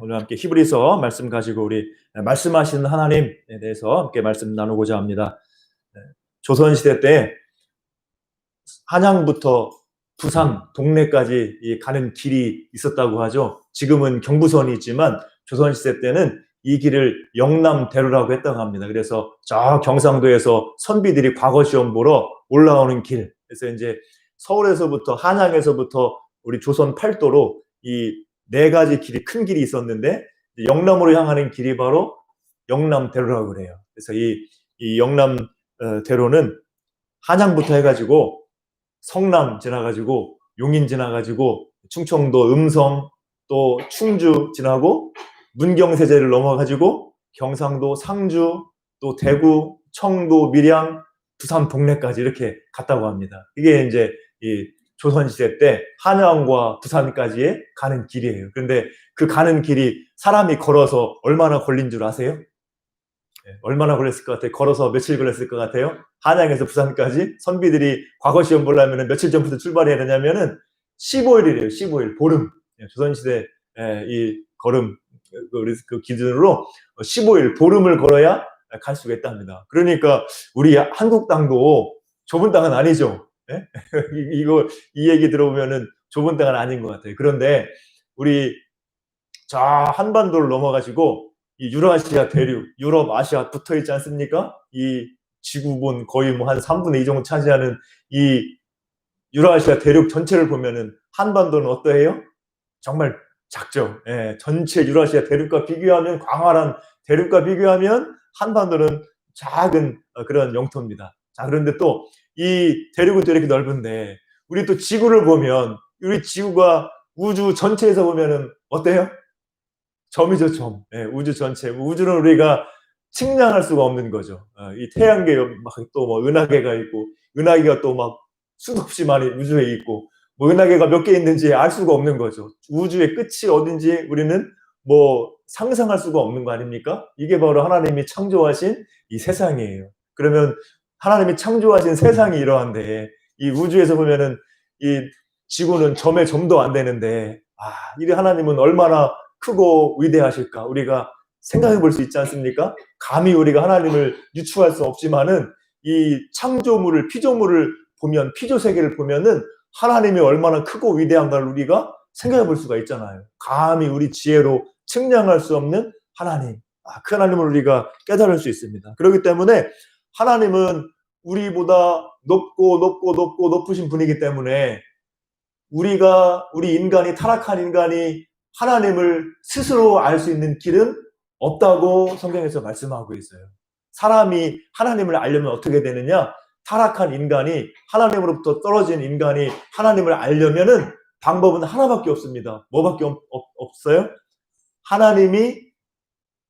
오늘 함께 히브리서 말씀 가지고 우리 말씀하시는 하나님에 대해서 함께 말씀 나누고자 합니다. 조선시대 때 한양부터 부산 동래까지 가는 길이 있었다고 하죠. 지금은 경부선이 있지만 조선시대 때는 이 길을 영남대로라고 했다고 합니다. 그래서 저 경상도에서 선비들이 과거시험 보러 올라오는 길, 그래서 이제 서울에서부터 한양에서부터 우리 조선 팔도로 이 네 가지 길이, 큰 길이 있었는데 영남으로 향하는 길이 바로 영남대로라고 그래요. 그래서 이 영남대로는 한양부터 해가지고 성남 지나가지고 용인 지나가지고 충청도 음성 또 충주 지나고 문경세제를 넘어가지고 경상도 상주 또 대구 청도 밀양 부산 동래까지 이렇게 갔다고 합니다. 이게 이제 이 조선시대 때 한양과 부산까지의 가는 길이에요. 그런데 그 가는 길이 사람이 걸어서 얼마나 걸린 줄 아세요? 얼마나 걸렸을 것 같아요? 걸어서 며칠 걸렸을 것 같아요? 한양에서 부산까지 선비들이 과거 시험 보려면 며칠 전부터 출발해야 되냐면은 15일이래요. 15일 보름. 조선시대 이 걸음 그 기준으로 15일 보름을 걸어야 갈 수가 있답니다. 그러니까 우리 한국 땅도 좁은 땅은 아니죠. 이 얘기 들어보면은 좁은 땅은 아닌 것 같아요. 그런데 우리 저 한반도를 넘어가지고 이 유라시아 대륙, 유럽, 아시아 붙어 있지 않습니까? 이 지구본 거의 뭐 한 3분의 2 정도 차지하는 이 유라시아 대륙 전체를 보면은 한반도는 어떠해요? 정말 작죠. 전체 유라시아 대륙과 비교하면, 광활한 대륙과 비교하면 한반도는 작은 그런 영토입니다. 자, 그런데 또 이 대륙은 또 이렇게 넓은데 우리 또 지구를 보면, 우리 지구가 우주 전체에서 보면은 어때요? 점이죠, 점. 우주 전체. 우주는 우리가 측량할 수가 없는 거죠. 이 태양계 막 또 뭐 은하계가 있고, 은하계가 또 막 수도 없이 많이 우주에 있고, 뭐 은하계가 몇 개 있는지 알 수가 없는 거죠. 우주의 끝이 어딘지 우리는 뭐 상상할 수가 없는 거 아닙니까? 이게 바로 하나님이 창조하신 이 세상이에요. 그러면 하나님이 창조하신 세상이 이러한데, 이 우주에서 보면은 이 지구는 점의 점도 안 되는데, 이 하나님은 얼마나 크고 위대하실까? 우리가 생각해 볼 수 있지 않습니까? 감히 우리가 하나님을 유추할 수 없지만은 이 창조물을, 피조물을 보면, 피조세계를 보면은 하나님이 얼마나 크고 위대한가를 우리가 생각해 볼 수가 있잖아요. 감히 우리 지혜로 측량할 수 없는 하나님, 그 하나님을 우리가 깨달을 수 있습니다. 그렇기 때문에 하나님은 우리보다 높고 높으신 분이기 때문에 우리 인간이, 타락한 인간이 하나님을 스스로 알 수 있는 길은 없다고 성경에서 말씀하고 있어요. 사람이 하나님을 알려면 어떻게 되느냐? 타락한 인간이, 하나님으로부터 떨어진 인간이 하나님을 알려면은 방법은 하나밖에 없습니다. 뭐밖에 없어요? 하나님이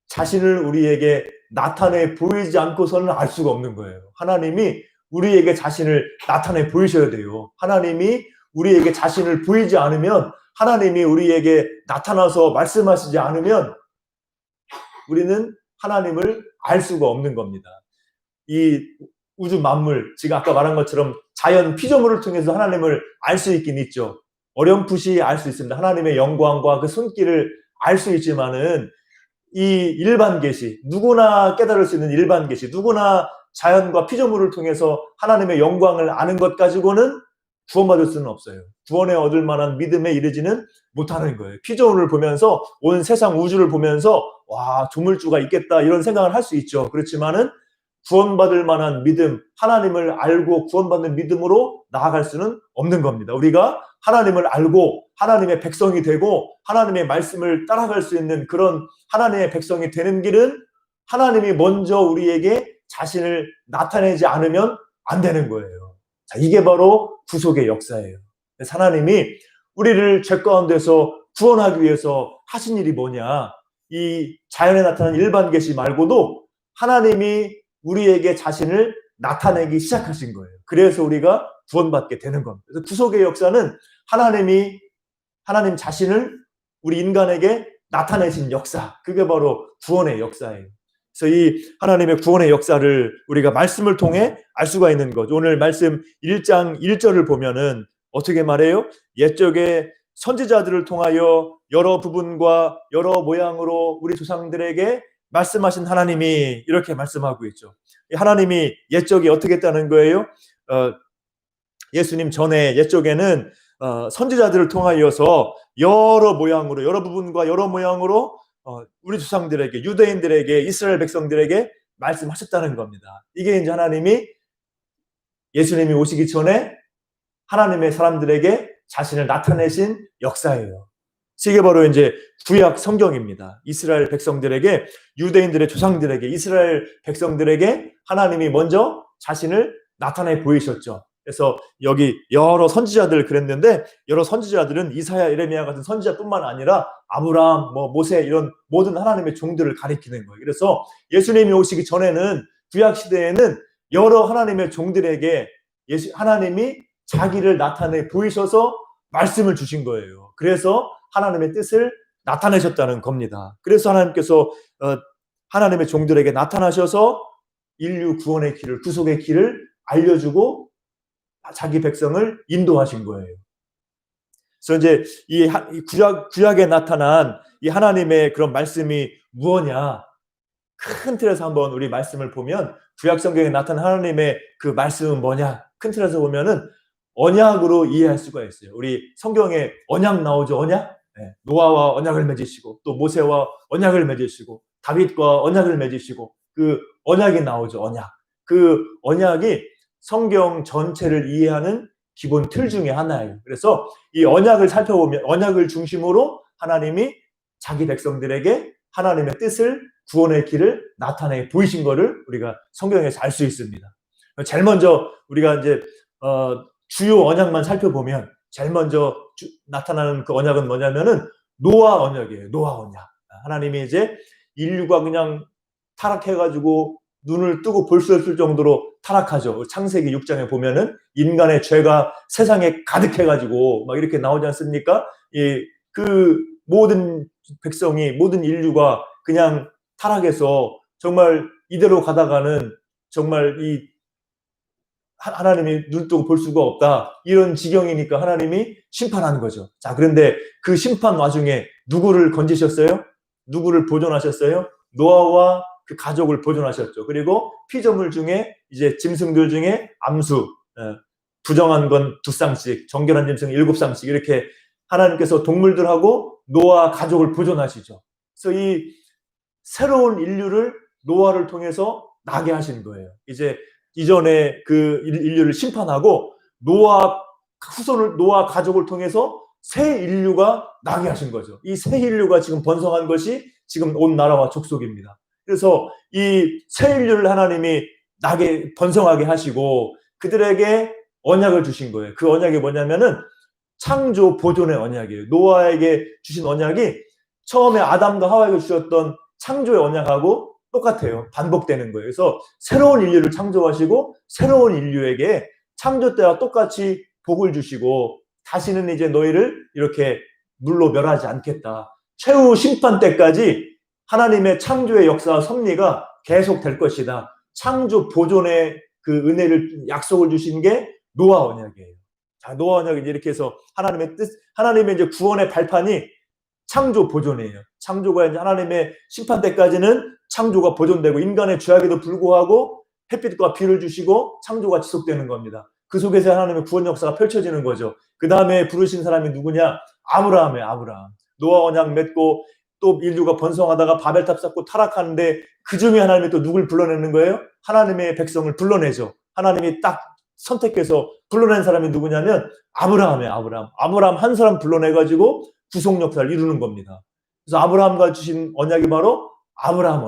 자신을 우리에게 나타내 보이지 않고서는 알 수가 없는 거예요. 하나님이 우리에게 자신을 나타내 보이셔야 돼요. 하나님이 우리에게 자신을 보이지 않으면, 하나님이 우리에게 나타나서 말씀하시지 않으면 우리는 하나님을 알 수가 없는 겁니다. 이 우주 만물, 지금 아까 말한 것처럼 자연 피조물을 통해서 하나님을 알 수 있긴 있죠. 어렴풋이 알 수 있습니다. 하나님의 영광과 그 손길을 알 수 있지만은 이 일반 계시, 누구나 깨달을 수 있는 일반 계시, 누구나 자연과 피조물을 통해서 하나님의 영광을 아는 것 가지고는 구원받을 수는 없어요. 구원에 얻을 만한 믿음에 이르지는 못하는 거예요. 피조물을 보면서, 온 세상 우주를 보면서 와, 조물주가 있겠다 이런 생각을 할 수 있죠. 그렇지만은 구원받을 만한 믿음, 하나님을 알고 구원받는 믿음으로 나아갈 수는 없는 겁니다. 우리가 하나님을 알고 하나님의 백성이 되고 하나님의 말씀을 따라갈 수 있는 그런 하나님의 백성이 되는 길은 하나님이 먼저 우리에게 자신을 나타내지 않으면 안 되는 거예요. 자, 이게 바로 구속의 역사예요. 하나님이 우리를 죄 가운데서 구원하기 위해서 하신 일이 뭐냐? 이 자연에 나타나는 일반 계시 말고도 하나님이 우리에게 자신을 나타내기 시작하신 거예요. 그래서 우리가 구원받게 되는 겁니다. 그래서 구속의 역사는 하나님 자신을 우리 인간에게 나타내신 역사, 그게 바로 구원의 역사예요. 그래서 이 하나님의 구원의 역사를 우리가 말씀을 통해 알 수가 있는 거죠. 오늘 말씀 1장 1절을 보면은 어떻게 말해요? 옛적에 선지자들을 통하여 여러 부분과 여러 모양으로 우리 조상들에게 말씀하신 하나님이 이렇게 말씀하고 있죠. 하나님이 옛적에 어떻게 했다는 거예요? 예수님 전에 옛적에는 선지자들을 통하여서 여러 모양으로, 여러 부분과 여러 모양으로 우리 조상들에게, 유대인들에게, 이스라엘 백성들에게 말씀하셨다는 겁니다. 이게 이제 하나님이 예수님이 오시기 전에 하나님의 사람들에게 자신을 나타내신 역사예요. 이게 바로 이제 구약 성경입니다. 이스라엘 백성들에게, 유대인들의 조상들에게, 이스라엘 백성들에게 하나님이 먼저 자신을 나타내 보이셨죠. 그래서 여기 여러 선지자들 그랬는데, 여러 선지자들은 이사야, 예레미야 같은 선지자뿐만 아니라 아브라함, 모세 이런 모든 하나님의 종들을 가리키는 거예요. 그래서 예수님이 오시기 전에는, 구약 시대에는 여러 하나님의 종들에게 하나님이 자기를 나타내 보이셔서 말씀을 주신 거예요. 그래서 하나님의 뜻을 나타내셨다는 겁니다. 그래서 하나님께서 하나님의 종들에게 나타나셔서 인류 구원의 길을, 구속의 길을 알려주고 자기 백성을 인도하신 거예요. 그래서 이제 이 구약에 나타난 이 하나님의 그런 말씀이 무엇냐? 큰 틀에서 한번 우리 말씀을 보면, 구약 성경에 나타난 하나님의 그 말씀은 뭐냐? 큰 틀에서 보면은 언약으로 이해할 수가 있어요. 우리 성경에 언약 나오죠, 언약? 네. 노아와 언약을 맺으시고, 또 모세와 언약을 맺으시고, 다윗과 언약을 맺으시고, 그 언약이 나오죠, 언약. 그 언약이 성경 전체를 이해하는 기본 틀 중에 하나예요. 그래서 이 언약을 살펴보면, 언약을 중심으로 하나님이 자기 백성들에게 하나님의 뜻을, 구원의 길을 나타내 보이신 것을 우리가 성경에서 알 수 있습니다. 제일 먼저 우리가 이제 주요 언약만 살펴보면, 제일 먼저 나타나는 그 언약은 뭐냐면은 노아 언약이에요. 노아 언약. 하나님이 이제 인류가 그냥 타락해가지고 눈을 뜨고 볼 수 없을 정도로 타락하죠. 창세기 6장에 보면은 인간의 죄가 세상에 가득해가지고 막 이렇게 나오지 않습니까? 그 모든 백성이, 모든 인류가 그냥 타락해서 정말 이대로 가다가는 정말 이 하나님이 눈 뜨고 볼 수가 없다, 이런 지경이니까 하나님이 심판하는 거죠. 자, 그런데 그 심판 와중에 누구를 건지셨어요? 누구를 보존하셨어요? 노아와 그 가족을 보존하셨죠. 그리고 피조물 중에, 이제 짐승들 중에 암수, 부정한 건 2쌍씩, 정결한 짐승 7쌍씩, 이렇게 하나님께서 동물들하고 노아 가족을 보존하시죠. 그래서 이 새로운 인류를 노아를 통해서 나게 하신 거예요. 이제 이전에 그 인류를 심판하고 노아 후손을, 노아 가족을 통해서 새 인류가 나게 하신 거죠. 이 새 인류가 지금 번성한 것이 지금 온 나라와 족속입니다. 그래서 이 새 인류를 하나님이 나게 번성하게 하시고 그들에게 언약을 주신 거예요. 그 언약이 뭐냐면은 창조 보존의 언약이에요. 노아에게 주신 언약이 처음에 아담과 하와에게 주셨던 창조의 언약하고 똑같아요. 반복되는 거예요. 그래서 새로운 인류를 창조하시고 새로운 인류에게 창조 때와 똑같이 복을 주시고, 다시는 이제 너희를 이렇게 물로 멸하지 않겠다, 최후 심판 때까지 하나님의 창조의 역사와 섭리가 계속될 것이다, 창조 보존의 그 은혜를, 약속을 주신 게 노아 언약이에요. 자, 노아 언약이 이제 이렇게 해서 하나님의 뜻, 하나님의 이제 구원의 발판이 창조 보존이에요. 창조가 이제 하나님의 심판 때까지는 창조가 보존되고, 인간의 죄악에도 불구하고 햇빛과 비를 주시고 창조가 지속되는 겁니다. 그 속에서 하나님의 구원 역사가 펼쳐지는 거죠. 그 다음에 부르신 사람이 누구냐? 아브라함이에요. 아브라함. 노아 언약 맺고 또 인류가 번성하다가 바벨탑 쌓고 타락하는데 그 중에 하나님이 또 누굴 불러내는 거예요? 하나님의 백성을 불러내죠. 하나님이 딱 선택해서 불러낸 사람이 누구냐면 아브라함이에요. 아브라함 한 사람 불러내가지고 구속 역사를 이루는 겁니다. 그래서 아브라함과 주신 언약이 바로 아브라함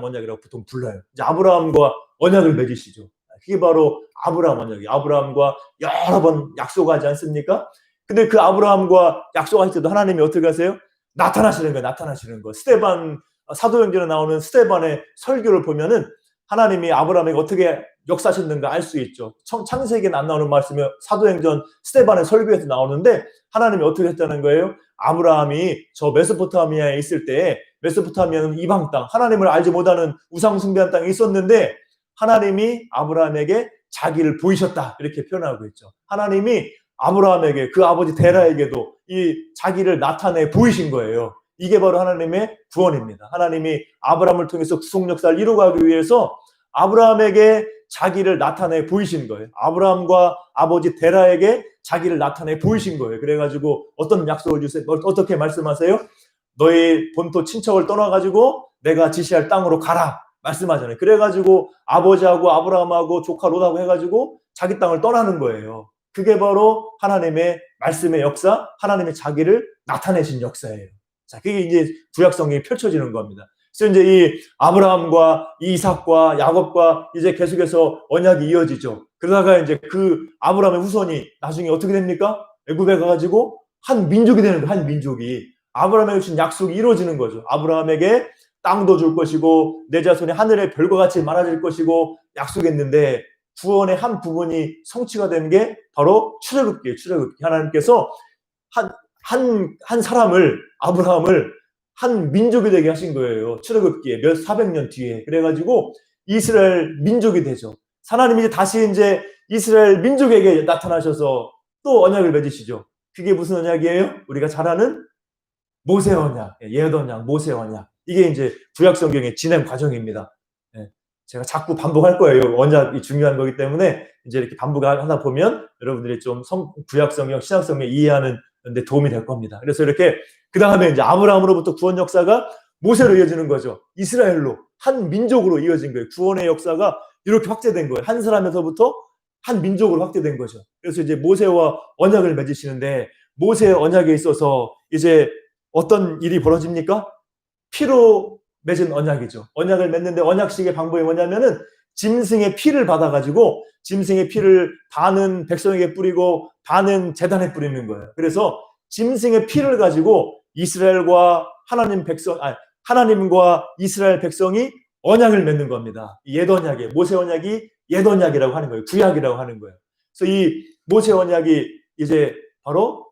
언약이라고 보통 불러요. 이제 아브라함과 언약을 맺으시죠. 그게 바로 아브라함 언약이에요. 아브라함과 여러 번 약속하지 않습니까? 근데 그 아브라함과 약속하실 때도 하나님이 어떻게 하세요? 나타나시는 거예요. 스데반, 사도행전에 나오는 스데반의 설교를 보면은 하나님이 아브라함에게 어떻게 역사하셨는가 알 수 있죠. 창세기에는 안 나오는 말씀이 사도행전 스데반의 설교에서 나오는데, 하나님이 어떻게 했다는 거예요? 아브라함이 저 메소포타미아에 있을 때, 메소포타미아는 이방 땅, 하나님을 알지 못하는 우상 숭배한 땅에 있었는데 하나님이 아브라함에게 자기를 보이셨다, 이렇게 표현하고 있죠. 하나님이 아브라함에게, 그 아버지 데라에게도 이 자기를 나타내 보이신 거예요. 이게 바로 하나님의 구원입니다. 하나님이 아브라함을 통해서 구속 역사를 이루어가기 위해서 아브라함에게 자기를 나타내 보이신 거예요. 아브라함과 아버지 데라에게 자기를 나타내 보이신 거예요. 그래가지고 어떤 약속을 주세요? 어떻게 말씀하세요? 너희 본토 친척을 떠나가지고 내가 지시할 땅으로 가라 말씀하잖아요. 그래가지고 아버지하고 아브라함하고 조카 롯하고 해가지고 자기 땅을 떠나는 거예요. 그게 바로 하나님의 말씀의 역사, 하나님의 자기를 나타내신 역사예요. 자, 그게 이제 구약 성경이 펼쳐지는 겁니다. 그래서 이제 이 아브라함과 이삭과 야곱과 이제 계속해서 언약이 이어지죠. 그러다가 이제 그 아브라함의 후손이 나중에 어떻게 됩니까? 애굽에 가가지고 한 민족이 되는 거예요. 한 민족이. 아브라함에게 주신 약속이 이루어지는 거죠. 아브라함에게 땅도 줄 것이고 내 자손이 하늘의 별과 같이 많아질 것이고 약속했는데 구원의 한 부분이 성취가 된 게 바로 출애굽기예요. 출애굽기. 하나님께서 한 사람을, 아브라함을 한 민족이 되게 하신 거예요. 출애굽기에 400년 뒤에. 그래가지고 이스라엘 민족이 되죠. 하나님이 이제 다시 이제 이스라엘 민족에게 나타나셔서 또 언약을 맺으시죠. 그게 무슨 언약이에요? 우리가 잘 아는 모세 언약, 옛 언약, 모세 언약. 이게 이제 구약 성경의 진행 과정입니다. 제가 자꾸 반복할 거예요. 언약이 중요한 거기 때문에 이제 이렇게 반복하다 보면 여러분들이 좀 구약 성경, 신약 성경 이해하는 데 도움이 될 겁니다. 그래서 이렇게 그 다음에 이제 아브라함으로부터 구원 역사가 모세로 이어지는 거죠. 이스라엘로, 한 민족으로 이어진 거예요. 구원의 역사가 이렇게 확대된 거예요. 한 사람에서부터 한 민족으로 확대된 거죠. 그래서 이제 모세와 언약을 맺으시는데 모세의 언약에 있어서 이제 어떤 일이 벌어집니까? 피로 맺은 언약이죠. 언약을 맺는데 언약식의 방법이 뭐냐면은 짐승의 피를 받아가지고 짐승의 피를 반은 백성에게 뿌리고 반은 제단에 뿌리는 거예요. 그래서 짐승의 피를 가지고 이스라엘과 하나님과 이스라엘 백성이 언약을 맺는 겁니다. 옛 언약이, 모세 언약이 옛 언약이라고 하는 거예요. 구약이라고 하는 거예요. 그래서 이 모세 언약이 이제 바로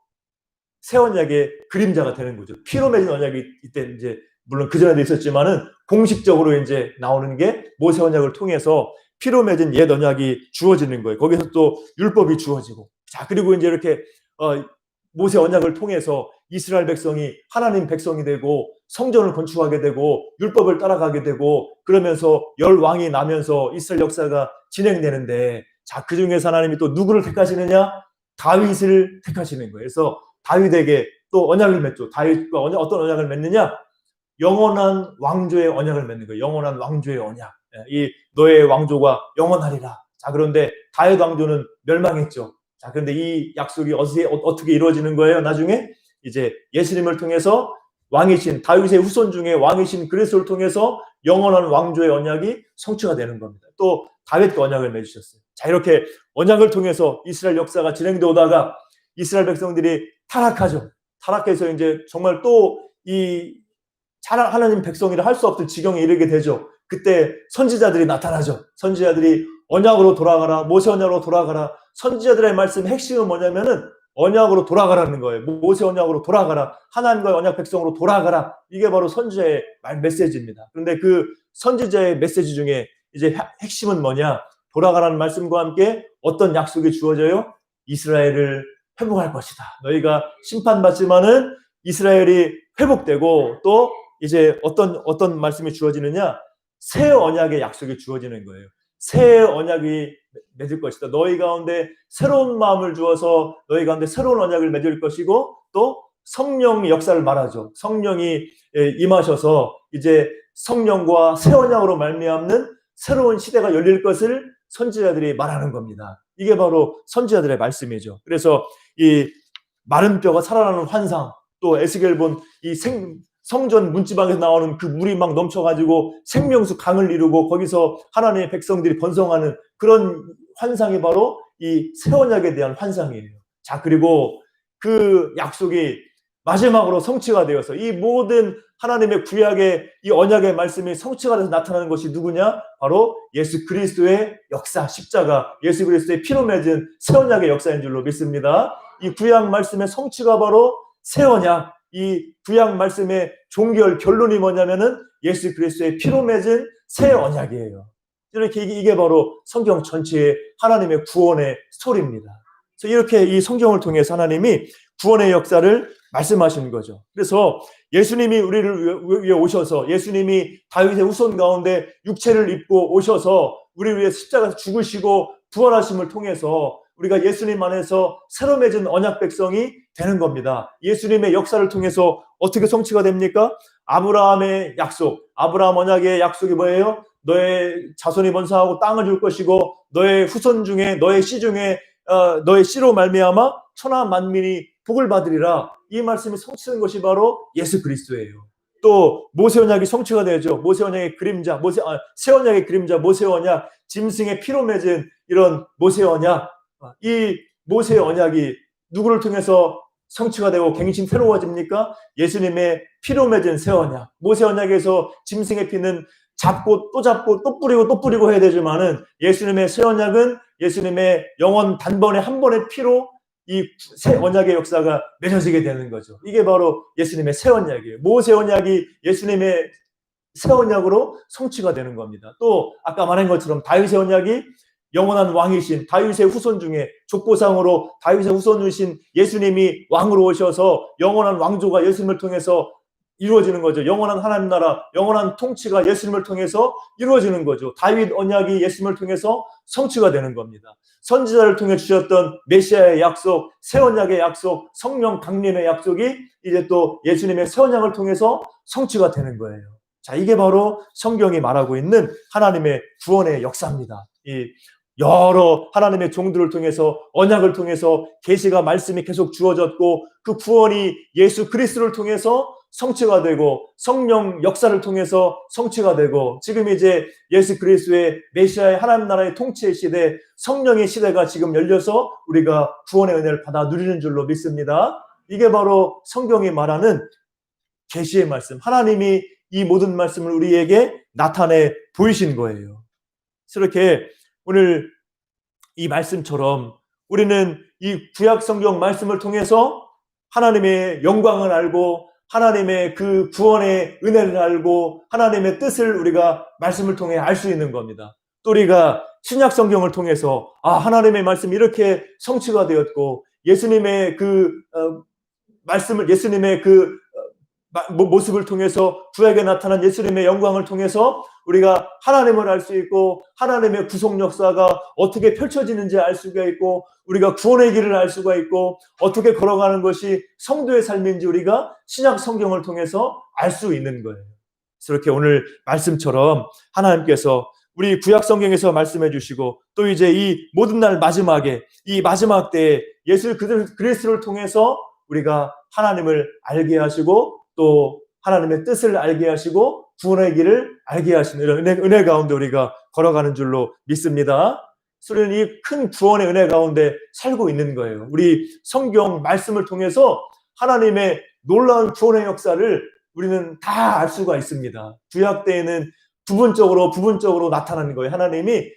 새 언약의 그림자가 되는 거죠. 피로 맺은 언약이 이때 이제 물론 그 전에도 있었지만은 공식적으로 이제 나오는 게 모세 언약을 통해서 피로 맺은 옛 언약이 주어지는 거예요. 거기서 또 율법이 주어지고. 자, 그리고 이제 이렇게 모세 언약을 통해서 이스라엘 백성이 하나님 백성이 되고 성전을 건축하게 되고 율법을 따라가게 되고 그러면서 열 왕이 나면서 이스라엘 역사가 진행되는데 자, 그 중에서 하나님이 또 누구를 택하시느냐? 다윗을 택하시는 거예요. 그래서 다윗에게 또 언약을 맺죠. 다윗과 어떤 언약을 맺느냐? 영원한 왕조의 언약을 맺는 거예요. 영원한 왕조의 언약. 이 너의 왕조가 영원하리라. 자, 그런데 다윗 왕조는 멸망했죠. 자, 그런데 이 약속이 어떻게 이루어지는 거예요? 나중에 이제 예수님을 통해서 왕이신 다윗의 후손 중에 왕이신 그리스도를 통해서 영원한 왕조의 언약이 성취가 되는 겁니다. 또 다윗과 언약을 맺으셨어요. 자, 이렇게 언약을 통해서 이스라엘 역사가 진행되어 오다가 이스라엘 백성들이 타락하죠. 타락해서 이제 정말 또 이 하나님 백성이라 할 수 없을 지경에 이르게 되죠. 그때 선지자들이 나타나죠. 선지자들이 언약으로 돌아가라, 모세 언약으로 돌아가라. 선지자들의 말씀의 핵심은 뭐냐면은 언약으로 돌아가라는 거예요. 모세 언약으로 돌아가라. 하나님과의 언약 백성으로 돌아가라. 이게 바로 선지자의 메시지입니다. 그런데 그 선지자의 메시지 중에 이제 핵심은 뭐냐? 돌아가라는 말씀과 함께 어떤 약속이 주어져요? 이스라엘을 회복할 것이다. 너희가 심판받지만은 이스라엘이 회복되고 또 이제 어떤 말씀이 주어지느냐? 새 언약의 약속이 주어지는 거예요. 새 언약이 맺을 것이다. 너희 가운데 새로운 마음을 주어서 너희 가운데 새로운 언약을 맺을 것이고 또 성령의 역사를 말하죠. 성령이 임하셔서 이제 성령과 새 언약으로 말미암는 새로운 시대가 열릴 것을 선지자들이 말하는 겁니다. 이게 바로 선지자들의 말씀이죠. 그래서 이 마른 뼈가 살아나는 환상, 또 에스겔 본 이 성전 문지방에서 나오는 그 물이 막 넘쳐가지고 생명수 강을 이루고 거기서 하나님의 백성들이 번성하는 그런 환상이 바로 이 새 언약에 대한 환상이에요. 자, 그리고 그 약속이 마지막으로 성취가 되어서 이 모든 하나님의 구약의 이 언약의 말씀이 성취가 돼서 나타나는 것이 누구냐? 바로 예수 그리스도의 역사, 십자가, 예수 그리스도의 피로 맺은 새 언약의 역사인 줄로 믿습니다. 이 구약 말씀의 성취가 바로 새 언약, 이 구약 말씀의 종결 결론이 뭐냐면은 예수 그리스도의 피로 맺은 새 언약이에요. 이렇게 이게 바로 성경 전체의 하나님의 구원의 스토리입니다. 그래서 이렇게 이 성경을 통해서 하나님이 구원의 역사를 말씀하시는 거죠. 그래서 예수님이 우리를 위해 오셔서, 예수님이 다윗의 후손 가운데 육체를 입고 오셔서 우리를 위해 십자가에서 죽으시고 부활하심을 통해서 우리가 예수님 안에서 새로 맺은 언약 백성이 되는 겁니다. 예수님의 역사를 통해서 어떻게 성취가 됩니까? 아브라함의 약속, 아브라함 언약의 약속이 뭐예요? 너의 자손이 번성하고 땅을 줄 것이고 너의 후손 중에, 너의 씨 중에, 너의 씨로 말미암아 천하 만민이 복을 받으리라. 이 말씀이 성취된 것이 바로 예수 그리스도예요. 또 모세 언약이 성취가 되죠. 모세 언약의 그림자, 새 언약의 그림자 모세 언약, 짐승의 피로 맺은 이런 모세 언약, 이 모세 언약이 누구를 통해서 성취가 되고 갱신 새로워집니까? 예수님의 피로 맺은 새 언약. 모세 언약에서 짐승의 피는 잡고 또 뿌리고 또 뿌리고 해야 되지만은 예수님의 새 언약은 예수님의 영원 단번에 한 번의 피로 이 새 언약의 역사가 맺어지게 되는 거죠. 이게 바로 예수님의 새 언약이에요. 모세 언약이 예수님의 새 언약으로 성취가 되는 겁니다. 또 아까 말한 것처럼 다윗의 언약이 영원한 왕이신 다윗의 후손 중에 족보상으로 다윗의 후손이신 예수님이 왕으로 오셔서 영원한 왕조가 예수님을 통해서 이루어지는 거죠. 영원한 하나님 나라, 영원한 통치가 예수님을 통해서 이루어지는 거죠. 다윗 언약이 예수님을 통해서 성취가 되는 겁니다. 선지자를 통해 주셨던 메시아의 약속, 새 언약의 약속, 성령 강림의 약속이 이제 또 예수님의 새 언약을 통해서 성취가 되는 거예요. 자, 이게 바로 성경이 말하고 있는 하나님의 구원의 역사입니다. 이 여러 하나님의 종들을 통해서 언약을 통해서 계시가 말씀이 계속 주어졌고 그 구원이 예수 그리스도를 통해서 성취가 되고 성령 역사를 통해서 성취가 되고 지금 이제 예수 그리스도의 메시아의 하나님 나라의 통치의 시대, 성령의 시대가 지금 열려서 우리가 구원의 은혜를 받아 누리는 줄로 믿습니다. 이게 바로 성경이 말하는 계시의 말씀, 하나님이 이 모든 말씀을 우리에게 나타내 보이신 거예요. 이렇게 오늘 이 말씀처럼 우리는 이 구약 성경 말씀을 통해서 하나님의 영광을 알고 하나님의 그 구원의 은혜를 알고 하나님의 뜻을 우리가 말씀을 통해 알 수 있는 겁니다. 또 우리가 신약 성경을 통해서 하나님의 말씀이 이렇게 성취가 되었고 예수님의 그 말씀을 예수님의 그 모습을 통해서 구약에 나타난 예수님의 영광을 통해서 우리가 하나님을 알 수 있고 하나님의 구속 역사가 어떻게 펼쳐지는지 알 수가 있고 우리가 구원의 길을 알 수가 있고 어떻게 걸어가는 것이 성도의 삶인지 우리가 신약 성경을 통해서 알 수 있는 거예요. 그래서 이렇게 오늘 말씀처럼 하나님께서 우리 구약 성경에서 말씀해 주시고 또 이제 이 모든 날 마지막에 이 마지막 때에 예수 그리스도를 통해서 우리가 하나님을 알게 하시고 또 하나님의 뜻을 알게 하시고 구원의 길을 알게 하시는 이런 은혜 가운데 우리가 걸어가는 줄로 믿습니다. 우리는 이 큰 구원의 은혜 가운데 살고 있는 거예요. 우리 성경 말씀을 통해서 하나님의 놀라운 구원의 역사를 우리는 다 알 수가 있습니다. 구약 때에는 부분적으로 나타나는 거예요. 하나님이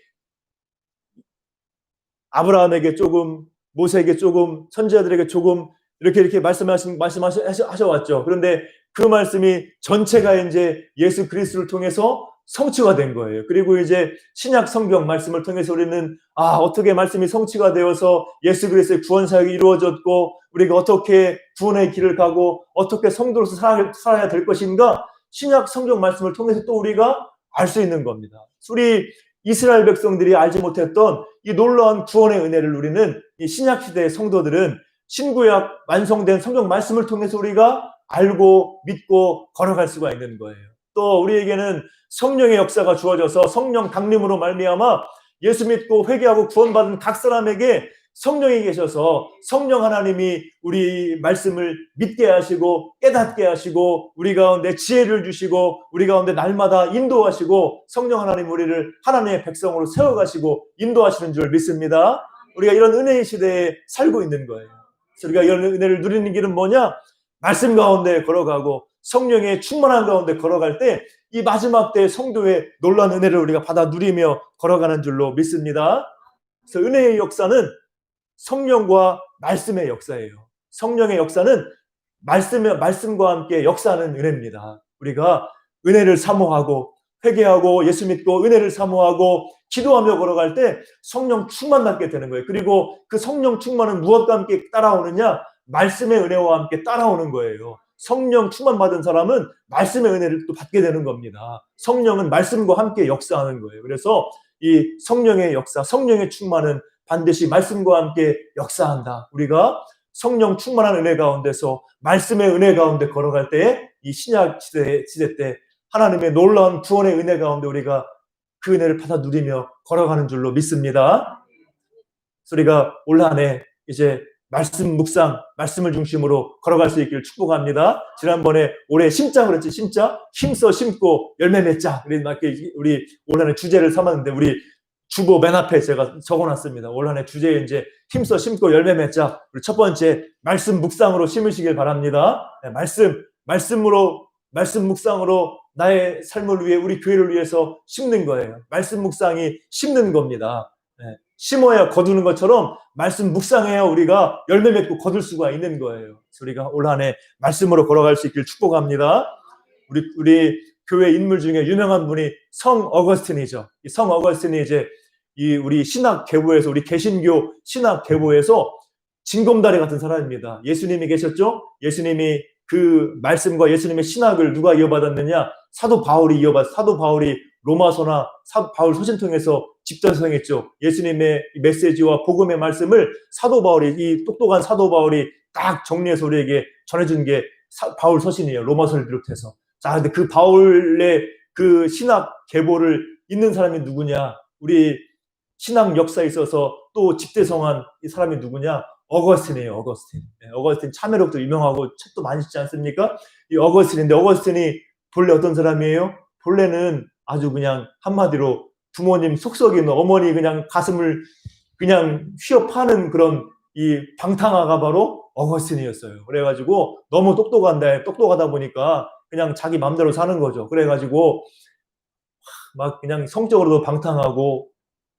아브라함에게 조금, 모세에게 조금, 선지자들에게 조금 이렇게 말씀하셔왔죠. 그런데 그 말씀이 전체가 이제 예수 그리스도를 통해서 성취가 된 거예요. 그리고 이제 신약 성경 말씀을 통해서 우리는 어떻게 말씀이 성취가 되어서 예수 그리스도의 구원 사역이 이루어졌고 우리가 어떻게 구원의 길을 가고 어떻게 성도로서 살아야 될 것인가 신약 성경 말씀을 통해서 또 우리가 알 수 있는 겁니다. 우리 이스라엘 백성들이 알지 못했던 이 놀라운 구원의 은혜를 우리는 이 신약 시대의 성도들은 신구약 완성된 성경 말씀을 통해서 우리가 알고 믿고 걸어갈 수가 있는 거예요. 또 우리에게는 성령의 역사가 주어져서 성령 강림으로 말미암아 예수 믿고 회개하고 구원받은 각 사람에게 성령이 계셔서 성령 하나님이 우리 말씀을 믿게 하시고 깨닫게 하시고 우리 가운데 지혜를 주시고 우리 가운데 날마다 인도하시고 성령 하나님 우리를 하나님의 백성으로 세워가시고 인도하시는 줄 믿습니다. 우리가 이런 은혜의 시대에 살고 있는 거예요. 그래서 우리가 이런 은혜를 누리는 길은 뭐냐? 말씀 가운데 걸어가고 성령의 충만한 가운데 걸어갈 때 이 마지막 때 성도의 놀라운 은혜를 우리가 받아 누리며 걸어가는 줄로 믿습니다. 그래서 은혜의 역사는 성령과 말씀의 역사예요. 성령의 역사는 말씀과 함께 역사하는 은혜입니다. 우리가 은혜를 사모하고 회개하고 예수 믿고 은혜를 사모하고 기도하며 걸어갈 때 성령 충만 받게 되는 거예요. 그리고 그 성령 충만은 무엇과 함께 따라오느냐? 말씀의 은혜와 함께 따라오는 거예요. 성령 충만 받은 사람은 말씀의 은혜를 또 받게 되는 겁니다. 성령은 말씀과 함께 역사하는 거예요. 그래서 이 성령의 역사, 성령의 충만은 반드시 말씀과 함께 역사한다. 우리가 성령 충만한 은혜 가운데서 말씀의 은혜 가운데 걸어갈 때에 이 신약 시대 때 하나님의 놀라운 구원의 은혜 가운데 우리가 그 은혜를 받아 누리며 걸어가는 줄로 믿습니다. 우리가 올 한 해 이제 말씀 묵상, 말씀을 중심으로 걸어갈 수 있기를 축복합니다. 지난번에 올해 심자 그랬지, 심자? 힘써 심고 열매 맺자. 우리 올 한 해 주제를 삼았는데 우리 주보 맨 앞에 제가 적어놨습니다. 올 한 해 주제에 이제 힘써 심고 열매 맺자. 우리 첫 번째 말씀 묵상으로 심으시길 바랍니다. 네, 말씀 묵상으로 나의 삶을 위해 우리 교회를 위해서 심는 거예요. 말씀 묵상이 심는 겁니다. 네, 심어야 거두는 것처럼 말씀 묵상해야 우리가 열매 맺고 거둘 수가 있는 거예요. 우리가 올 한 해 말씀으로 걸어갈 수 있길 축복합니다. 우리 교회 인물 중에 유명한 분이 성 어거스틴이죠. 이 성 어거스틴이 이제 우리 신학 계보에서 우리 개신교 신학 계보에서 징검다리 같은 사람입니다. 예수님이 계셨죠? 예수님이 그 말씀과 예수님의 신학을 누가 이어받았느냐? 사도 바울이 사도 바울이 로마서나 바울 서신 통해서 집전성했죠. 예수님의 메시지와 복음의 말씀을 사도 바울이, 이 똑똑한 사도 바울이 딱 정리해서 우리에게 전해준 게 바울 서신이에요. 로마서를 비롯해서. 자, 근데 그 바울의 그 신학 계보를 잇는 사람이 누구냐? 우리 신학 역사에 있어서 또 집대성한 이 사람이 누구냐? 어거스틴이에요. 어거스틴. 네, 어거스틴 참회록도 유명하고 책도 많이 쓰지 않습니까? 이 어거스틴인데 어거스틴이 본래 어떤 사람이에요? 본래는 아주 그냥 한마디로 부모님 속썩이는 어머니 그냥 가슴을 그냥 휘어 파는 그런 이 방탕아가 바로 어거스틴이었어요. 그래가지고 너무 똑똑하다 보니까 그냥 자기 마음대로 사는 거죠. 그래가지고 막 그냥 성적으로도 방탕하고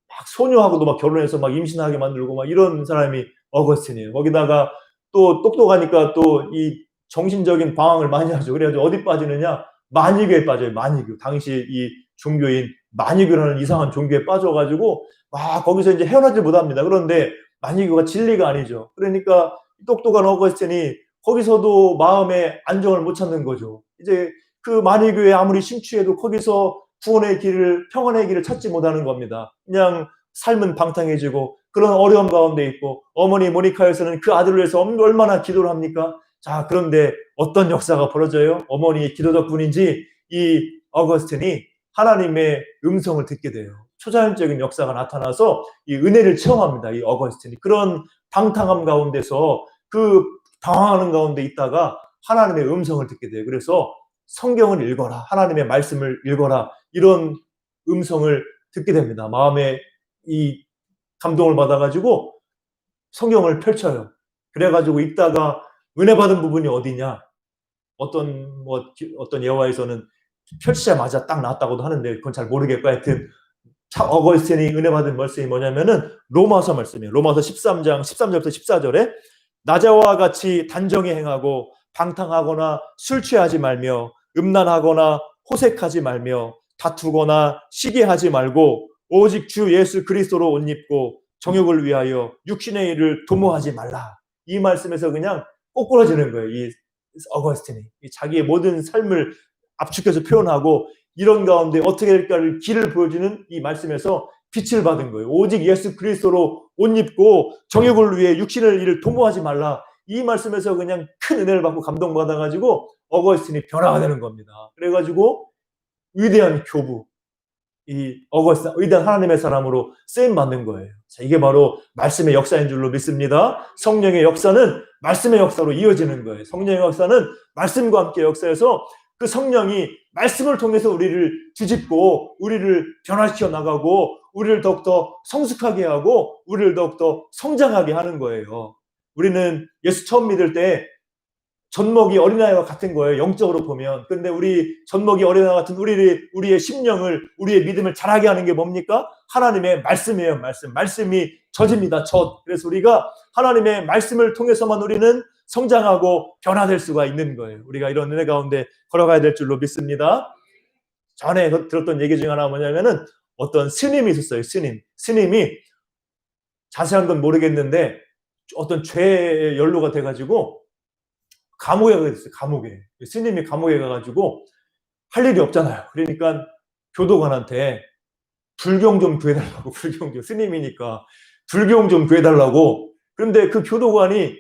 막 소녀하고도 막 결혼해서 막 임신하게 만들고 막 이런 사람이 어거스틴이에요. 거기다가 또 똑똑하니까 또 이 정신적인 방황을 많이 하죠. 그래가지고 어디 빠지느냐? 만이교에 빠져요. 만이교. 당시 이 종교인 만이교라는 이상한 종교에 빠져가지고 막 거기서 이제 헤어나지 못합니다. 그런데 만이교가 진리가 아니죠. 그러니까 똑똑한 어거스틴이 거기서도 마음의 안정을 못 찾는 거죠. 이제 그 만이교에 아무리 심취해도 거기서 구원의 길을, 평안의 길을 찾지 못하는 겁니다. 그냥 삶은 방탕해지고 그런 어려움 가운데 있고 어머니 모니카에서는 그 아들을 위해서 얼마나 기도를 합니까? 자, 그런데 어떤 역사가 벌어져요? 어머니의 기도 덕분인지 이 어거스틴이 하나님의 음성을 듣게 돼요. 초자연적인 역사가 나타나서 이 은혜를 체험합니다. 이 어거스틴이. 그런 방탕함 가운데서 그 방황하는 가운데 있다가 하나님의 음성을 듣게 돼요. 그래서 성경을 읽어라. 하나님의 말씀을 읽어라. 이런 음성을 듣게 됩니다. 마음에 이 감동을 받아가지고 성경을 펼쳐요. 그래가지고 읽다가 은혜 받은 부분이 어디냐? 어떤 예화에서는 펼치자마자 딱 나왔다고도 하는데 그건 잘 모르겠고 하여튼 어거스틴이 은혜 받은 말씀이 뭐냐면은 로마서 말씀이에요. 로마서 13장 13절부터 14절에 나자와 같이 단정히 행하고 방탕하거나 술 취하지 말며 음란하거나 호색하지 말며 다투거나 시기하지 말고 오직 주 예수 그리스도로 옷 입고 정욕을 위하여 육신의 일을 도모하지 말라. 이 말씀에서 그냥 꼬꾸라지는 거예요. 이 어거스틴이 자기의 모든 삶을 압축해서 표현하고 이런 가운데 어떻게 될까를 길을 보여주는 이 말씀에서 빛을 받은 거예요. 오직 예수 그리스도로 옷 입고 정욕을 위해 육신의 일을 도모하지 말라. 이 말씀에서 그냥 큰 은혜를 받고 감동받아가지고 어거스틴이 변화가 되는 겁니다. 그래가지고 위대한 교부, 이 어거스틴, 위대한 하나님의 사람으로 쓰임받는 거예요. 자, 이게 바로 말씀의 역사인 줄로 믿습니다. 성령의 역사는 말씀의 역사로 이어지는 거예요. 성령의 역사는 말씀과 함께 역사해서 그 성령이 말씀을 통해서 우리를 뒤집고 우리를 변화시켜 나가고 우리를 더욱더 성숙하게 하고 우리를 더욱더 성장하게 하는 거예요. 우리는 예수 처음 믿을 때 젖먹이 어린아이와 같은 거예요. 영적으로 보면. 근데 우리 젖먹이 어린아이 같은 우리의 심령을, 우리의 믿음을 자라게 하는 게 뭡니까? 하나님의 말씀이에요. 말씀이 젖입니다. 젖. 그래서 우리가 하나님의 말씀을 통해서만 우리는 성장하고 변화될 수가 있는 거예요. 우리가 이런 은혜 가운데 걸어가야 될 줄로 믿습니다. 전에 들었던 얘기 중에 하나가 뭐냐면은 어떤 스님이 있었어요. 스님이 자세한 건 모르겠는데 어떤 죄에 연루가 돼가지고 감옥에 가게 됐어요. 감옥에. 스님이 감옥에 가가지고 할 일이 없잖아요. 그러니까 교도관한테 불경 좀 구해달라고, 불경 좀, 스님이니까 불경 좀 구해달라고. 그런데 그 교도관이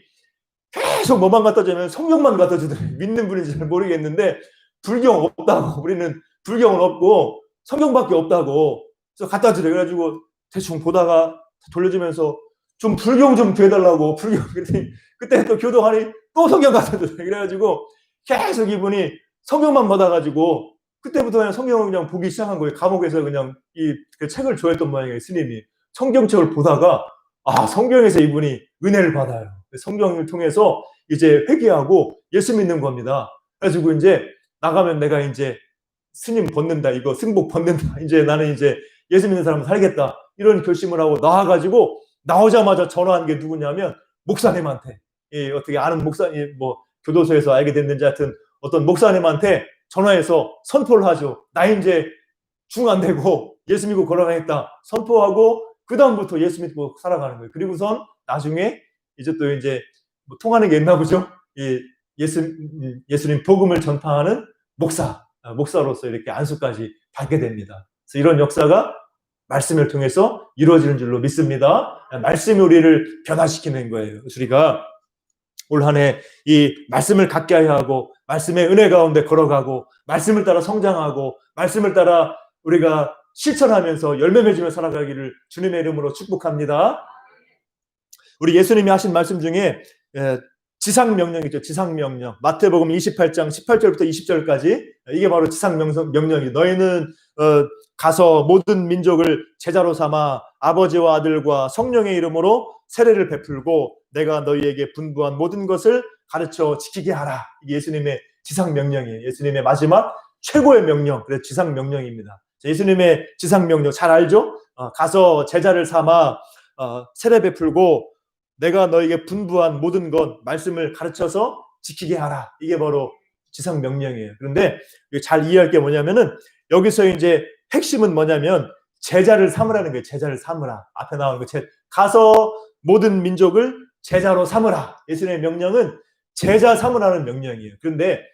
계속 뭐만 갖다 주면 성경만 갖다 주더래요. 믿는 분인지 잘 모르겠는데 불경 없다고, 우리는 불경은 없고 성경밖에 없다고. 그래서 갖다 주래. 그래가지고 대충 보다가 돌려주면서 좀 불경 좀 구해달라고, 불경. 그때 또 교도관이 또 성경 갖다 주래. 그래가지고 계속 이분이 성경만 받아가지고 그때부터 그냥 성경을 그냥 보기 시작한 거예요. 감옥에서 그냥 그 책을 좋아했던 모양이에요. 스님이 성경책을 보다가 성경에서 이분이 은혜를 받아요. 성경을 통해서 이제 회개하고 예수 믿는 겁니다. 그래가지고 이제 나가면 내가 이제 스님 벗는다, 이거 승복 벗는다, 이제 나는 이제 예수 믿는 사람 살겠다, 이런 결심을 하고 나와가지고 나오자마자 전화한 게 누구냐면 목사님한테, 어떻게 아는 목사님, 뭐 교도소에서 알게 됐는지 하여튼 어떤 목사님한테 전화해서 선포를 하죠. 나 이제 중 안 되고 예수 믿고 걸어가겠다 선포하고 그 다음부터 예수 믿고 살아가는 거예요. 그리고선 나중에 이제 또 이제 뭐 통하는 게 있나 보죠. 예수님 복음을 전파하는 목사로서 이렇게 안수까지 받게 됩니다. 그래서 이런 역사가 말씀을 통해서 이루어지는 줄로 믿습니다. 말씀이 우리를 변화시키는 거예요. 그래서 우리가 올 한 해 이 말씀을 갖게 하고 말씀의 은혜 가운데 걸어가고 말씀을 따라 성장하고 말씀을 따라 우리가 실천하면서 열매 맺으며 살아가기를 주님의 이름으로 축복합니다. 우리 예수님이 하신 말씀 중에 지상명령이죠. 지상명령. 마태복음 28장 18절부터 20절까지 이게 바로 지상명령이 너희는 가서 모든 민족을 제자로 삼아 아버지와 아들과 성령의 이름으로 세례를 베풀고 내가 너희에게 분부한 모든 것을 가르쳐 지키게 하라. 이게 예수님의 지상명령이에요. 예수님의 마지막 최고의 명령. 그래서 지상명령입니다. 예수님의 지상명령 잘 알죠? 가서 제자를 삼아 세례 베풀고 내가 너에게 분부한 모든 것 말씀을 가르쳐서 지키게 하라. 이게 바로 지상명령이에요. 그런데 잘 이해할 게 뭐냐면은 여기서 이제 핵심은 뭐냐면 제자를 삼으라는 거예요. 제자를 삼으라. 앞에 나오는 거 가서 모든 민족을 제자로 삼으라. 예수님의 명령은 제자 삼으라는 명령이에요. 그런데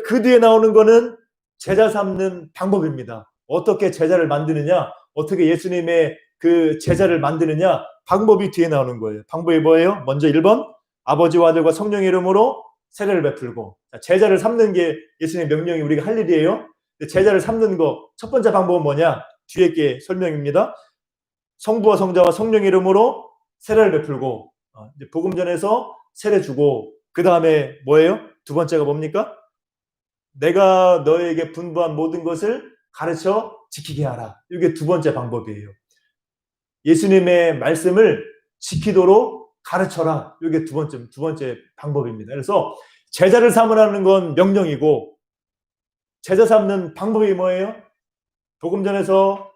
그 뒤에 나오는 거는 제자 삼는 방법입니다. 어떻게 제자를 만드느냐, 어떻게 예수님의 그 제자를 만드느냐, 방법이 뒤에 나오는 거예요. 방법이 뭐예요? 먼저 1번, 아버지와 아들과 성령의 이름으로 세례를 베풀고. 제자를 삼는 게 예수님의 명령이 우리가 할 일이에요. 제자를 삼는 거 첫 번째 방법은 뭐냐? 뒤에 게 설명입니다. 성부와 성자와 성령의 이름으로 세례를 베풀고, 이제 복음전에서 세례 주고, 그 다음에 뭐예요? 두 번째가 뭡니까? 내가 너에게 분부한 모든 것을 가르쳐 지키게 하라. 이게 두 번째 방법이에요. 예수님의 말씀을 지키도록 가르쳐라. 이게 두 번째 방법입니다. 그래서 제자를 삼으라는 건 명령이고, 제자 삼는 방법이 뭐예요? 복음전에서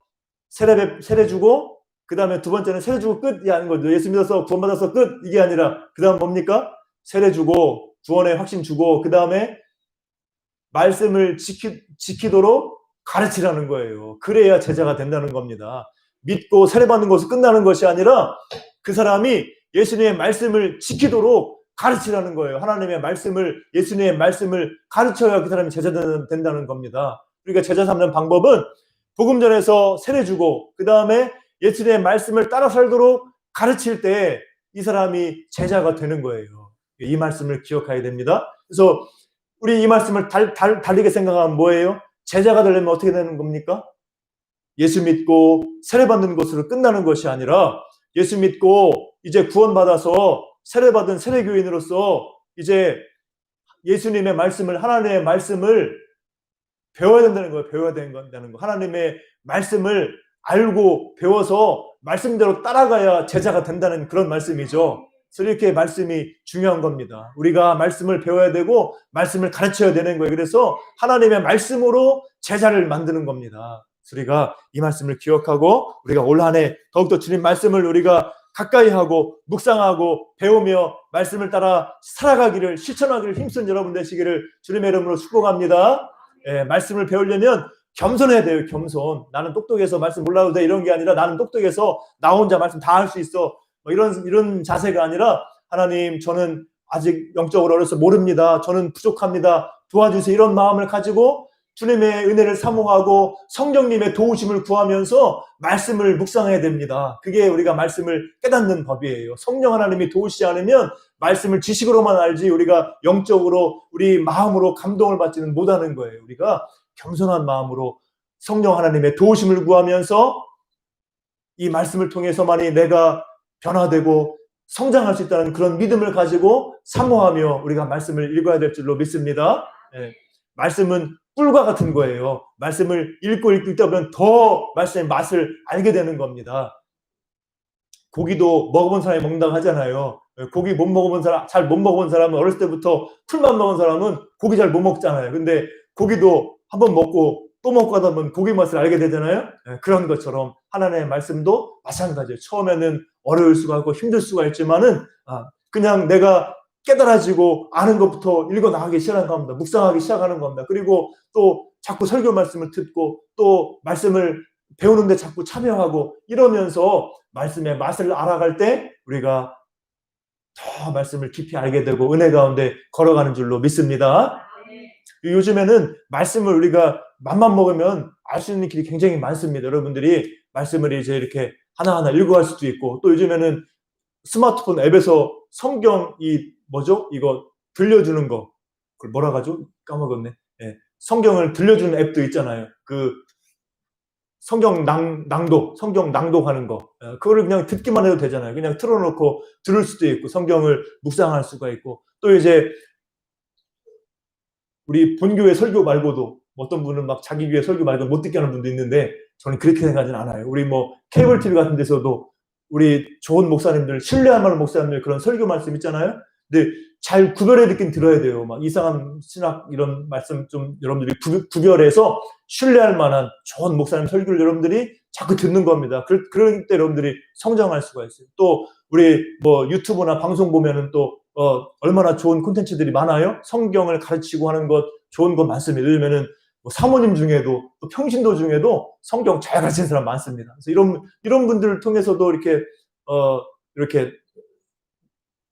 세례 주고, 그 다음에 두 번째는 세례 주고 끝이 아닌 거죠. 예수 믿어서 구원받아서 끝, 이게 아니라 그 다음 뭡니까? 세례 주고 구원의 확신 주고 그 다음에 말씀을 지키도록 가르치라는 거예요. 그래야 제자가 된다는 겁니다. 믿고 세례받는 것으로 끝나는 것이 아니라 그 사람이 예수님의 말씀을 지키도록 가르치라는 거예요. 하나님의 말씀을, 예수님의 말씀을 가르쳐야 그 사람이 제자 된다는 겁니다. 그러니까 제자 삼는 방법은 복음전에서 세례 주고 그 다음에 예수님의 말씀을 따라 살도록 가르칠 때 이 사람이 제자가 되는 거예요. 이 말씀을 기억해야 됩니다. 그래서 우리 이 말씀을 달리게 생각하면 뭐예요? 제자가 되려면 어떻게 되는 겁니까? 예수 믿고 세례받는 것으로 끝나는 것이 아니라 예수 믿고 이제 구원받아서 세례받은 세례교인으로서 이제 예수님의 말씀을, 하나님의 말씀을 배워야 된다는 거예요. 배워야 된다는 거. 하나님의 말씀을 알고 배워서 말씀대로 따라가야 제자가 된다는 그런 말씀이죠. 그래서 이렇게 말씀이 중요한 겁니다. 우리가 말씀을 배워야 되고 말씀을 가르쳐야 되는 거예요. 그래서 하나님의 말씀으로 제자를 만드는 겁니다. 그래서 우리가 이 말씀을 기억하고 우리가 올 한 해 더욱더 주님 말씀을 우리가 가까이 하고 묵상하고 배우며 말씀을 따라 살아가기를, 실천하기를 힘쓴 여러분 되시기를 주님의 이름으로 축복합니다. 말씀을 배우려면 겸손해야 돼요. 겸손. 나는 똑똑해서 말씀 몰라도 돼 이런 게 아니라 나는 똑똑해서 나 혼자 말씀 다 할 수 있어. 뭐 이런 자세가 아니라 하나님 저는 아직 영적으로 어려서 모릅니다. 저는 부족합니다. 도와주세요. 이런 마음을 가지고 주님의 은혜를 사모하고 성령님의 도우심을 구하면서 말씀을 묵상해야 됩니다. 그게 우리가 말씀을 깨닫는 법이에요. 성령 하나님이 도우시지 않으면 말씀을 지식으로만 알지 우리가 영적으로 우리 마음으로 감동을 받지는 못하는 거예요. 우리가 겸손한 마음으로 성령 하나님의 도우심을 구하면서 이 말씀을 통해서만이 내가 변화되고 성장할 수 있다는 그런 믿음을 가지고 사모하며 우리가 말씀을 읽어야 될 줄로 믿습니다. 예. 말씀은 꿀과 같은 거예요. 말씀을 읽고 읽다 보면 더 말씀의 맛을 알게 되는 겁니다. 고기도 먹어본 사람이 먹는다고 하잖아요. 고기 못 먹어본 사람, 잘 못 먹어본 사람은 어렸을 때부터 풀만 먹은 사람은 고기 잘 못 먹잖아요. 근데 고기도 한번 먹고 또 먹고 하다 보면 고기 맛을 알게 되잖아요. 그런 것처럼 하나님의 말씀도 마찬가지예요. 처음에는 어려울 수가 있고 힘들 수가 있지만은 그냥 내가 깨달아지고 아는 것부터 읽어 나가기 시작하는 겁니다. 묵상하기 시작하는 겁니다. 그리고 또 자꾸 설교 말씀을 듣고 또 말씀을 배우는데 자꾸 참여하고 이러면서 말씀의 맛을 알아갈 때 우리가 더 말씀을 깊이 알게 되고 은혜 가운데 걸어가는 줄로 믿습니다. 요즘에는 말씀을 우리가 맘만 먹으면 알 수 있는 길이 굉장히 많습니다. 여러분들이 말씀을 이제 이렇게 하나하나 읽어갈 수도 있고 또 요즘에는 스마트폰 앱에서 성경 이거 들려주는 거 그걸 뭐라 하죠? 까먹었네. 예. 성경을 들려주는 앱도 있잖아요. 그 성경 성경 낭독하는 거. 그거를 그냥 듣기만 해도 되잖아요. 그냥 틀어놓고 들을 수도 있고 성경을 묵상할 수가 있고 또 이제 우리 본교회 설교 말고도 어떤 분은 막 자기 교회 설교 말고 못 듣게 하는 분도 있는데 저는 그렇게 생각하지는 않아요. 우리 뭐 케이블 TV 같은 데서도 우리 좋은 목사님들, 신뢰할 만한 목사님들 그런 설교 말씀 있잖아요. 근데 잘 구별해 듣긴 들어야 돼요. 막 이상한 신학 이런 말씀 좀 여러분들이 구별해서 신뢰할 만한 좋은 목사님 설교를 여러분들이 자꾸 듣는 겁니다. 그럴 때 여러분들이 성장할 수가 있어요. 또 우리 뭐 유튜브나 방송 보면은 또 얼마나 좋은 콘텐츠들이 많아요. 성경을 가르치고 하는 것 좋은 것 많습니다. 요즘에는 뭐 사모님 중에도 또 평신도 중에도 성경 잘 가르치는 사람 많습니다. 그래서 이런 분들을 통해서도 이렇게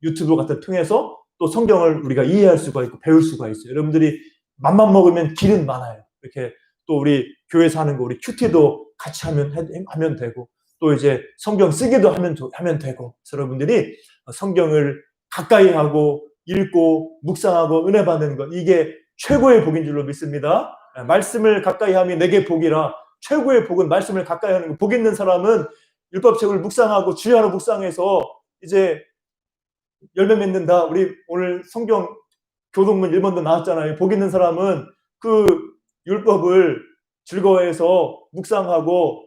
유튜브 같은 통해서 또 성경을 우리가 이해할 수가 있고 배울 수가 있어요. 여러분들이 맘만 먹으면 길은 많아요. 이렇게 또 우리 교회에서 하는 거 우리 큐티도 같이 하면 되고 또 이제 성경 쓰기도 하면 되고 그래서 여러분들이 성경을 가까이 하고 읽고 묵상하고 은혜 받는 것 이게 최고의 복인 줄로 믿습니다. 말씀을 가까이 함이 내게 복이라 최고의 복은 말씀을 가까이 하는 것. 복 있는 사람은 율법책을 묵상하고 주야로 묵상해서 이제 열매 맺는다. 우리 오늘 성경 교동문 1번도 나왔잖아요. 복 있는 사람은 그 율법을 즐거워해서 묵상하고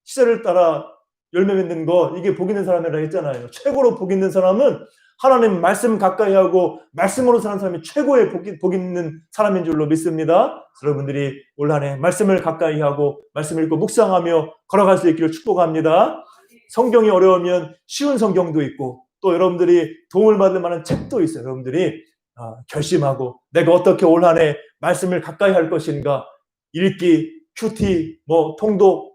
시절을 따라 열매 맺는 거 이게 복 있는 사람이라 했잖아요. 최고로 복 있는 사람은 하나님 말씀 가까이 하고 말씀으로 사는 사람이 최고의 복 있는 사람인 줄로 믿습니다. 여러분들이 올 한 해 말씀을 가까이 하고 말씀을 읽고 묵상하며 걸어갈 수 있기를 축복합니다. 성경이 어려우면 쉬운 성경도 있고 또 여러분들이 도움을 받을 만한 책도 있어요. 여러분들이 결심하고 내가 어떻게 올 한 해 말씀을 가까이 할 것인가 읽기, 큐티, 뭐 통독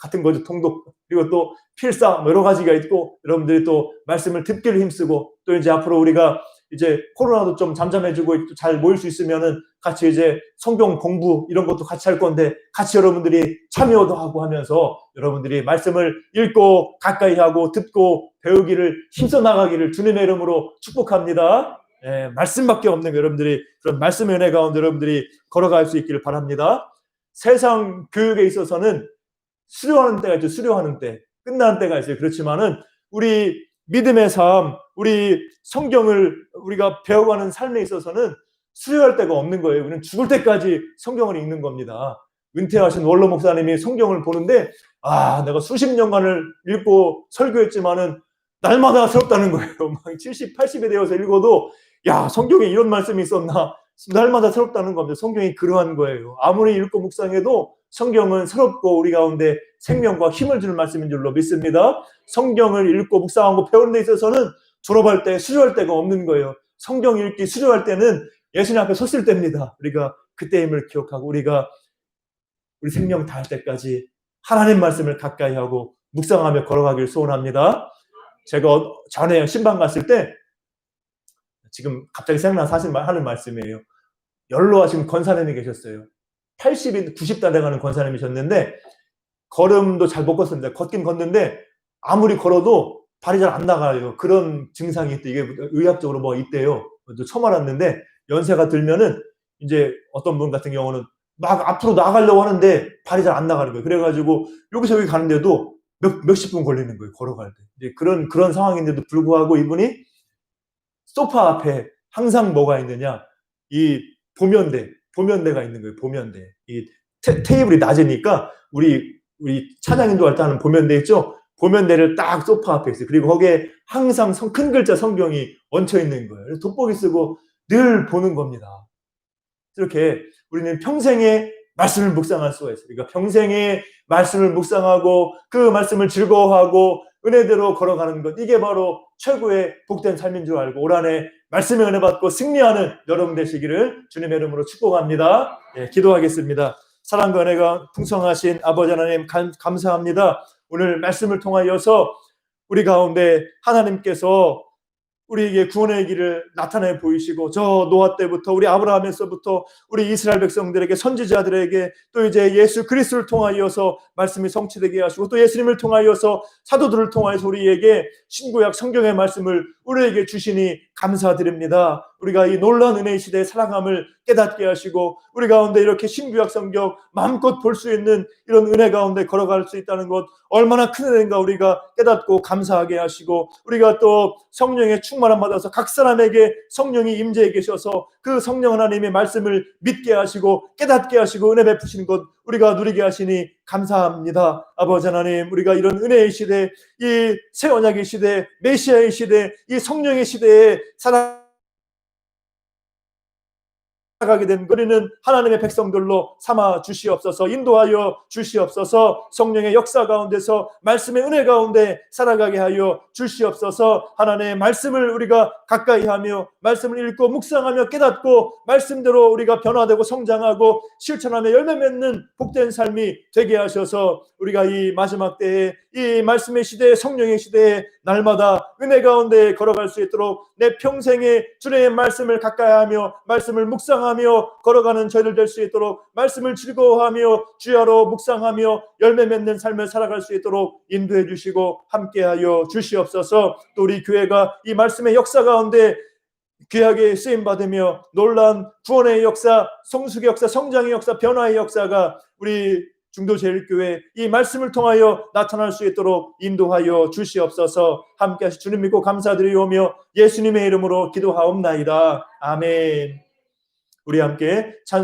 같은 거죠. 통독 그리고 또 필사 여러 가지가 있고 여러분들이 또 말씀을 듣기를 힘쓰고 또 이제 앞으로 우리가 이제 코로나도 좀 잠잠해지고 잘 모일 수 있으면은 같이 이제 성경 공부 이런 것도 같이 할 건데 같이 여러분들이 참여도 하고 하면서 여러분들이 말씀을 읽고 가까이 하고 듣고 배우기를 힘써 나가기를 주님의 이름으로 축복합니다. 말씀밖에 없는 거 여러분들이 그런 말씀의 은혜 가운데 여러분들이 걸어갈 수 있기를 바랍니다. 세상 교육에 있어서는 수료하는 때가 있죠. 수료하는 때 끝나는 때가 있어요. 그렇지만은 우리 믿음의 삶, 우리 성경을 우리가 배워가는 삶에 있어서는 수료할 때가 없는 거예요. 우리는 죽을 때까지 성경을 읽는 겁니다. 은퇴하신 원로 목사님이 성경을 보는데 내가 수십 년간을 읽고 설교했지만은 날마다 새롭다는 거예요. 막 70, 80에 되어서 읽어도 성경에 이런 말씀이 있었나 날마다 새롭다는 겁니다. 성경이 그러한 거예요. 아무리 읽고 묵상해도 성경은 새롭고 우리 가운데 생명과 힘을 주는 말씀인 줄로 믿습니다. 성경을 읽고 묵상하고 배우는 데 있어서는 졸업할 때 수료할 때가 없는 거예요. 성경 읽기 수료할 때는 예수님 앞에 섰을 때입니다. 우리가 그때임을 기억하고 우리가 우리 생명 다할 때까지 하나님 말씀을 가까이 하고 묵상하며 걸어가길 소원합니다. 제가 전에 신방 갔을 때 지금 갑자기 생각나 사실 하는 말씀이에요. 연로하신 권사님이 계셨어요. 80인 90다 돼가는 권사님이셨는데 걸음도 잘 못 걷습니다. 걷긴 걷는데 아무리 걸어도 발이 잘 안 나가요. 그런 증상이 있대. 이게 의학적으로 뭐 있대요. 처음 알았는데 연세가 들면은 이제 어떤 분 같은 경우는 막 앞으로 나가려고 하는데 발이 잘 안 나가는 거예요. 그래가지고 여기서 여기 가는데도 몇십 분 걸리는 거예요. 걸어갈 때. 이제 그런 상황인데도 불구하고 이분이 소파 앞에 항상 뭐가 있느냐? 이 보면대가 있는 거예요. 보면대. 이 테이블이 낮으니까 우리 찬양 인도할 때 하는 보면대 있죠? 보면대를 딱 소파 앞에 있어요. 그리고 거기에 항상 큰 글자 성경이 얹혀 있는 거예요. 그래서 돋보기 쓰고 늘 보는 겁니다. 이렇게 우리는 평생에 말씀을 묵상할 수가 있어요. 그러니까 평생에 말씀을 묵상하고 그 말씀을 즐거워하고 은혜대로 걸어가는 것, 이게 바로 최고의 복된 삶인 줄 알고 올 한해 말씀의 은혜 받고 승리하는 여러분 되시기를 주님의 이름으로 축복합니다. 예, 기도하겠습니다. 사랑과 은혜가 풍성하신 아버지 하나님 감사합니다. 오늘 말씀을 통하여서 우리 가운데 하나님께서 우리에게 구원의 길을 나타내 보이시고 저 노아 때부터 우리 아브라함에서부터 우리 이스라엘 백성들에게 선지자들에게 또 이제 예수 그리스도를 통하여서 말씀이 성취되게 하시고 또 예수님을 통하여서 사도들을 통하여서 우리에게 신구약 성경의 말씀을 우리에게 주시니 감사드립니다. 우리가 이 놀라운 은혜의 시대에 살아감을 깨닫게 하시고 우리 가운데 이렇게 신구약 성경 마음껏 볼 수 있는 이런 은혜 가운데 걸어갈 수 있다는 것 얼마나 큰 은혜인가 우리가 깨닫고 감사하게 하시고 우리가 또 성령의 충만함 받아서 각 사람에게 성령이 임재해 계셔서 그 성령 하나님의 말씀을 믿게 하시고 깨닫게 하시고 은혜 베푸시는 것 우리가 누리게 하시니 감사합니다. 아버지 하나님, 우리가 이런 은혜의 시대, 이 새 언약의 시대, 메시아의 시대, 이 성령의 시대에 살아가게 된 우리는 하나님의 백성들로 삼아 주시옵소서. 인도하여 주시옵소서. 성령의 역사 가운데서 말씀의 은혜 가운데 살아가게 하여 주시옵소서. 하나님의 말씀을 우리가 가까이 하며 말씀을 읽고 묵상하며 깨닫고 말씀대로 우리가 변화되고 성장하고 실천하며 열매 맺는 복된 삶이 되게 하셔서 우리가 이 마지막 때에 이 말씀의 시대에 성령의 시대에 날마다 은혜 가운데 걸어갈 수 있도록 내 평생에 주님의 말씀을 가까이 하며 말씀을 묵상하며 걸어가는 저희들 될 수 있도록 말씀을 즐거워하며 주야로 묵상하며 열매 맺는 삶을 살아갈 수 있도록 인도해 주시고 함께하여 주시옵소서. 또 우리 교회가 이 말씀의 역사 가운데 귀하게 쓰임받으며 놀라운 구원의 역사, 성숙의 역사, 성장의 역사, 변화의 역사가 우리 중도제일교회 이 말씀을 통하여 나타날 수 있도록 인도하여 주시옵소서. 함께 하시 주님 믿고 감사드리오며 예수님의 이름으로 기도하옵나이다. 아멘. 우리 함께 찬